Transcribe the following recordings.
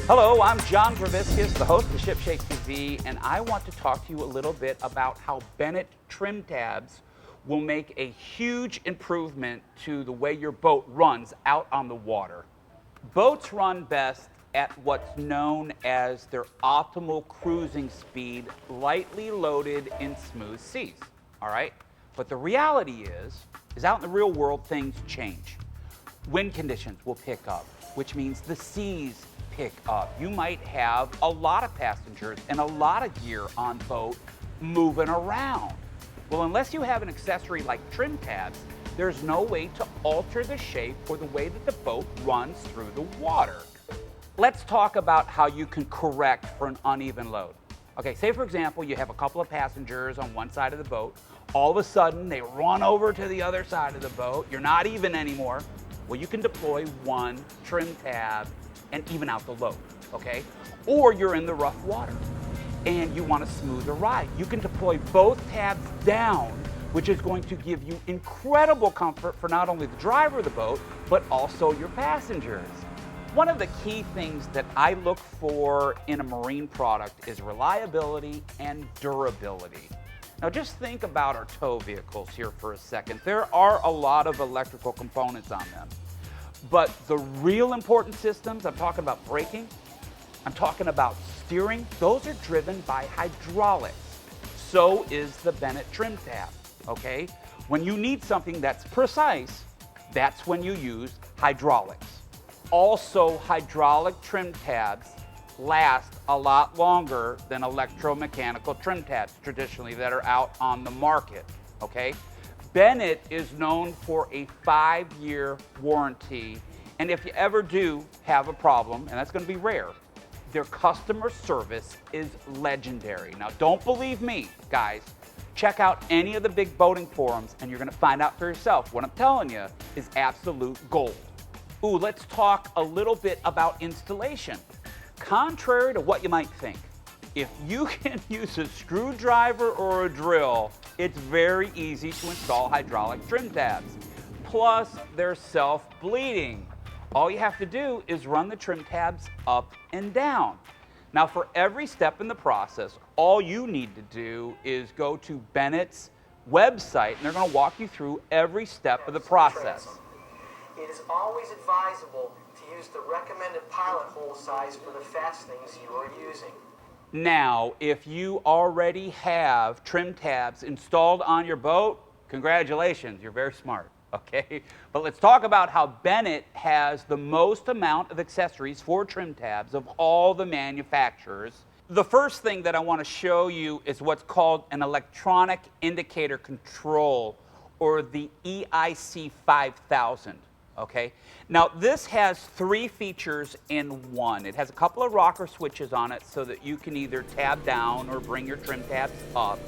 Hello, I'm John Graviscus, the host of ShipShape TV, and I want to talk to you a little bit about how Bennett trim tabs will make a huge improvement to the way your boat runs out on the water. Boats run best at what's known as their optimal cruising speed, lightly loaded in smooth seas, all right? But the reality is out in the real world, things change. Wind conditions will pick up, which means the seas pick up. You might have a lot of passengers and a lot of gear on boat moving around. Well, unless you have an accessory like trim tabs, there's no way to alter the shape or the way that the boat runs through the water. Let's talk about how you can correct for an uneven load. Okay, say for example, you have a couple of passengers on one side of the boat. All of a sudden, they run over to the other side of the boat. You're not even anymore. Well, you can deploy one trim tab and even out the load, okay? Or you're in the rough water and you want a smoother ride. You can deploy both tabs down, which is going to give you incredible comfort for not only the driver of the boat, but also your passengers. One of the key things that I look for in a marine product is reliability and durability. Now just think about our tow vehicles here for a second. There are a lot of electrical components on them. But the real important systems, I'm talking about braking, I'm talking about steering, those are driven by hydraulics. So is the Bennett trim tab, okay? When you need something that's precise, that's when you use hydraulics. Also, hydraulic trim tabs last a lot longer than electromechanical trim tabs traditionally that are out on the market, okay? Bennett is known for a 5-year warranty, and if you ever do have a problem, and that's going to be rare, their customer service is legendary. Now, don't believe me, guys. Check out any of the big boating forums, and you're going to find out for yourself. What I'm telling you is absolute gold. Ooh, let's talk a little bit about installation. Contrary to what you might think, if you can use a screwdriver or a drill, it's very easy to install hydraulic trim tabs. Plus, they're self-bleeding. All you have to do is run the trim tabs up and down. Now, for every step in the process, all you need to do is go to Bennett's website, and they're going to walk you through every step of the process. It is always advisable to use the recommended pilot hole size for the fastenings you are using. Now, if you already have trim tabs installed on your boat, congratulations, you're very smart, okay? But let's talk about how Bennett has the most amount of accessories for trim tabs of all the manufacturers. The first thing that I want to show you is what's called an electronic indicator control, or the EIC 5000. Okay, now this has 3 features in one. It has a couple of rocker switches on it so that you can either tab down or bring your trim tabs up.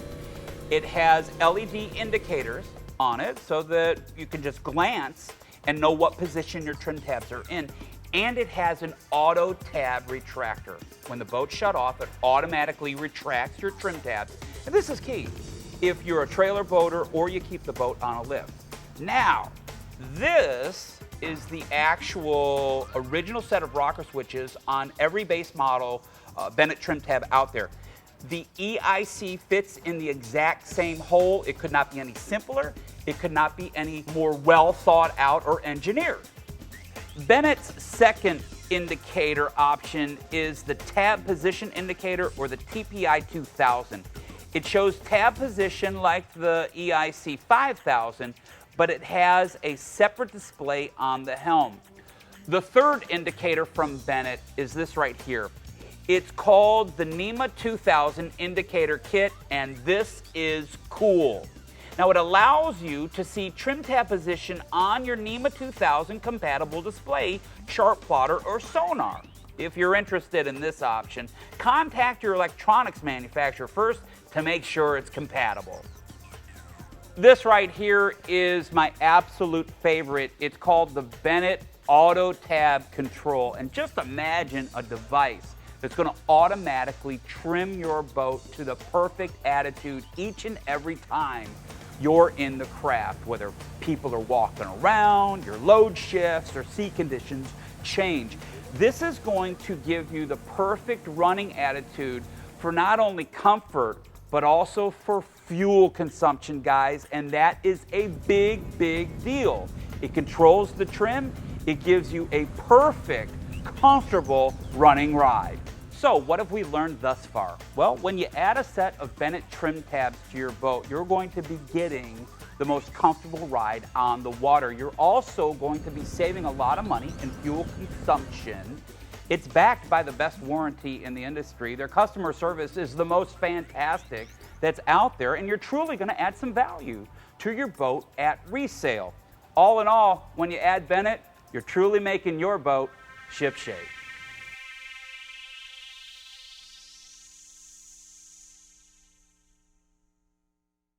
It has LED indicators on it so that you can just glance and know what position your trim tabs are in. And it has an auto tab retractor. When the boat shut off, it automatically retracts your trim tabs. And this is key if you're a trailer boater or you keep the boat on a lift. Now, this is the actual original set of rocker switches on every base model Bennett trim tab out there. The EIC fits in the exact same hole. It could not be any simpler. It could not be any more well thought out or engineered. Bennett's second indicator option is the tab position indicator, or the TPI 2000. It shows tab position like the EIC 5000, but it has a separate display on the helm. The third indicator from Bennett is this right here. It's called the Nema 2000 indicator kit, and this is cool. Now, it allows you to see trim tab position on your Nema 2000 compatible display, chart plotter, or sonar. If you're interested in this option, contact your electronics manufacturer first to make sure it's compatible. This right here is my absolute favorite. It's called the Bennett Auto Tab Control. And just imagine a device that's going to automatically trim your boat to the perfect attitude each and every time you're in the craft, whether people are walking around, your load shifts, or sea conditions change. This is going to give you the perfect running attitude for not only comfort, but also for fuel consumption, guys, and that is a big, big deal. It controls the trim. It gives you a perfect, comfortable running ride. So what have we learned thus far? Well, when you add a set of Bennett trim tabs to your boat, you're going to be getting the most comfortable ride on the water. You're also going to be saving a lot of money in fuel consumption. It's backed by the best warranty in the industry. Their customer service is the most fantastic that's out there, and you're truly going to add some value to your boat at resale. All in all, when you add Bennett, you're truly making your boat shipshape.